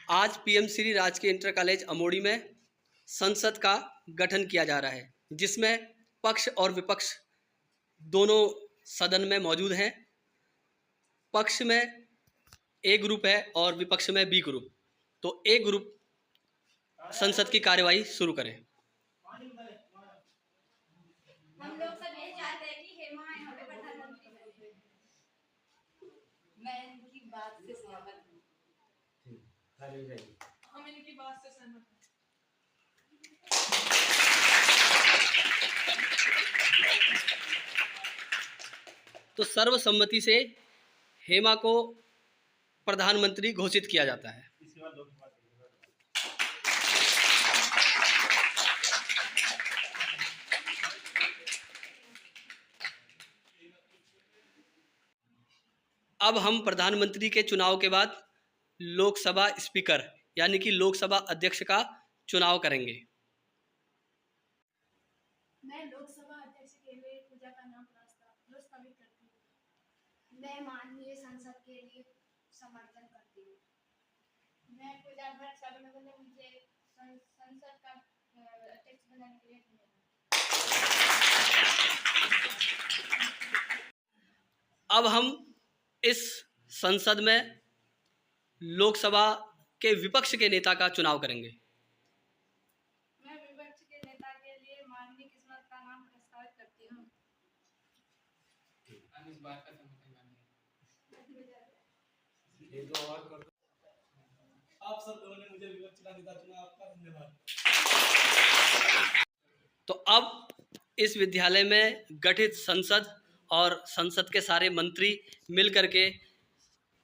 आज पीएम श्री राजकीय inter college अमोड़ी में संसद का गठन किया जा रहा है, जिसमें पक्ष और विपक्ष दोनों सदन में मौजूद हैं। पक्ष में ए ग्रुप है और विपक्ष में बी ग्रुप। तो ए ग्रुप संसद की कार्यवाही शुरू करें। हम लोग सब यही चाहते हैं कि हेमा यहाँ पे प्रधानमंत्री बने। मैं इनकी बात से सहमत हूँ। हम इनकी बात से सहमत हैं। तो सर्वसम्मति से हेमा को प्रधानमंत्री घोषित किया जाता है। अब हम प्रधानमंत्री के चुनाव के बाद लोकसभा स्पीकर यानी कि लोकसभा अध्यक्ष का चुनाव करेंगे। मैं लोकसभा अध्यक्ष के लिए पूजा का नाम प्रस्तावित करती हूँ। मैं माननीय संसद के लिए समर्थन करती हूँ। मैं पूजा भट्ट साहब मुझे संसद का अध्यक्ष बनाने के लिए अब हम इस संसद में लोकसभा के विपक्ष के नेता का चुनाव करेंगे। मैं विपक्ष के नेता के लिए माननीय किस्मत का नाम प्रस्तावित करती हूँ। इस बात का समर्थन आप सब लोगों ने मुझे विपक्ष का नेता चुना, आपका धन्यवाद। तो अब इस विद्यालय में गठित संसद और संसद के सारे मंत्री मिलकर के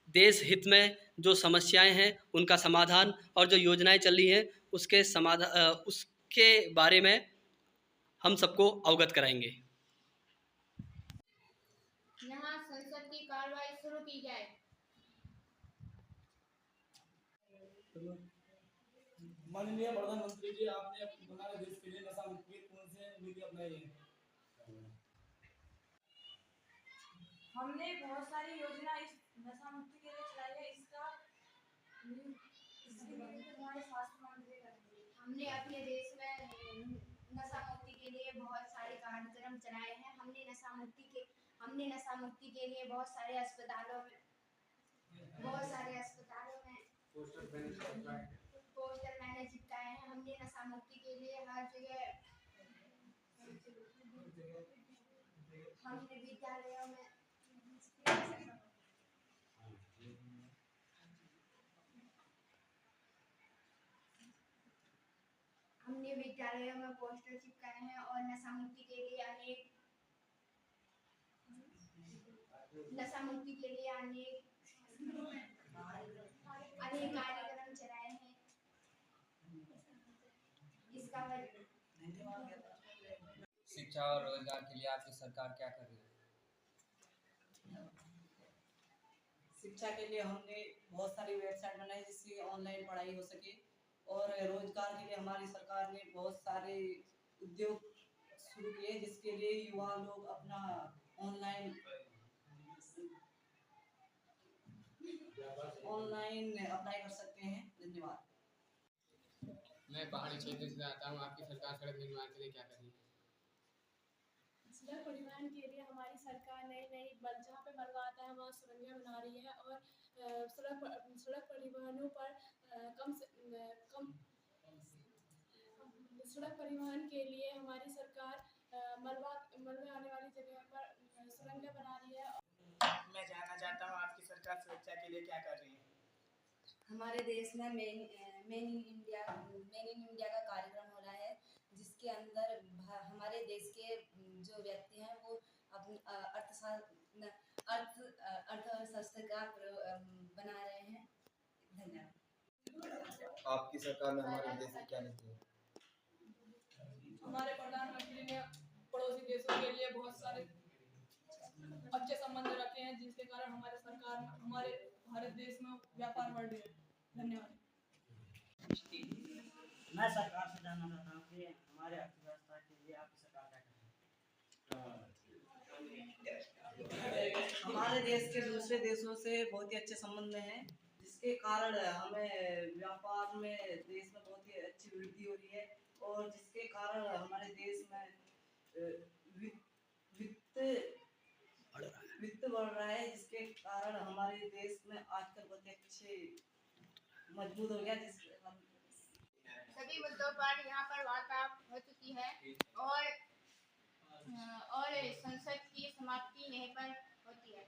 देश हित में जो समस्याएं हैं उनका समाधान और जो योजनाएं चल रही हैं उसके बारे में हम सबको अवगत कराएंगे। यहाँ संसद की कार्रवाई शुरू की जाए। माननीय प्रधानमंत्री जी, आपने हमारे देश के लिए नशा मुक्ति कौन से नीति अपनाई है? हमने बहुत सारी योजना इस नशा मुक्ति के लिए चलाई है। इसका हमारे स्वास्थ्य मंत्री करते हैं। हमने अपने देश में नशा मुक्ति के लिए बहुत सारे कार्यक्रम चलाए हैं। हमने नशा मुक्ति के लिए बहुत सारे अस्पतालों में पोस्टर मैंने चिपकाए हैं। हमने नशा मुक्ति के लिए हर जगह हमने विद्यालयों में पोस्टर चिपकाए हैं और नशा मुक्ति के लिए अनेक कार्यक्रम चलाए हैं। इसका शिक्षा और रोजगार के लिए आपकी सरकार क्या कर रही है? शिक्षा के लिए हमने बहुत सारी वेबसाइट बनाई जिससे ऑनलाइन पढ़ाई हो सके, और रोजगार के लिए हमारी सरकार ने बहुत सारे उद्योग शुरू किए जिसके लिए युवा लोग अपना ऑनलाइन अप्लाई कर सकते हैं। धन्यवाद। मैं पहाड़ी क्षेत्र से आता हूँ, आपकी सरकार सड़क निर्माण के लिए क्या कर रही है? सड़क परिवहन के लिए हमारी सरकार नई जहाँ पे मलबा आता है वहाँ सुरंगें बना रही है, और सड़क परिवहनों पर सड़क परिवहन के लिए हमारी सरकार मलबे आने वाली जगह पर सुरंगें बना रही है। मैं जानना चाहता हूँ आपकी सरकार सुरक्षा के लिए क्या कर रही है? हमारे देश में मेन इन इंडिया का कार्यक्रम हो रहा है, जिसके अंदर हमारे देश के जो व्यक्ति हैं वो अपनी अर्थशास्त्र का बना रहे हैं। धन्यवाद। आपकी सरकार में हमारे देश की क्या नीति है? हमारे प्रधानमंत्री ने पड़ोसी देशों के लिए बहुत सारे अच्छे संबंध रखे हैं, जिसके कारण हमारे भारत देश में व्यापार बढ़ रहा है। धन्यवाद। मैं सरकार से जानना चाहता हूँ कि हमारे अर्थव्यवस्था के लिए आपकी सरकार क्या कर रही है? हमारे देश के दूसरे देशों से बहुत ही अच्छे संबंध में है, जिसके कारण हमें व्यापार में देश में बहुत ही अच्छी वृद्धि हो रही है और जिसके कारण हमारे देश में वित्त बढ़ रहा है, जिसके कारण हमारे देश में आजकल बहुत अच्छे मजबूत हो गया। सभी मुद्दों पर यहाँ पर वार्ता हो चुकी है और संसद की समाप्ति यहीं पर होती है।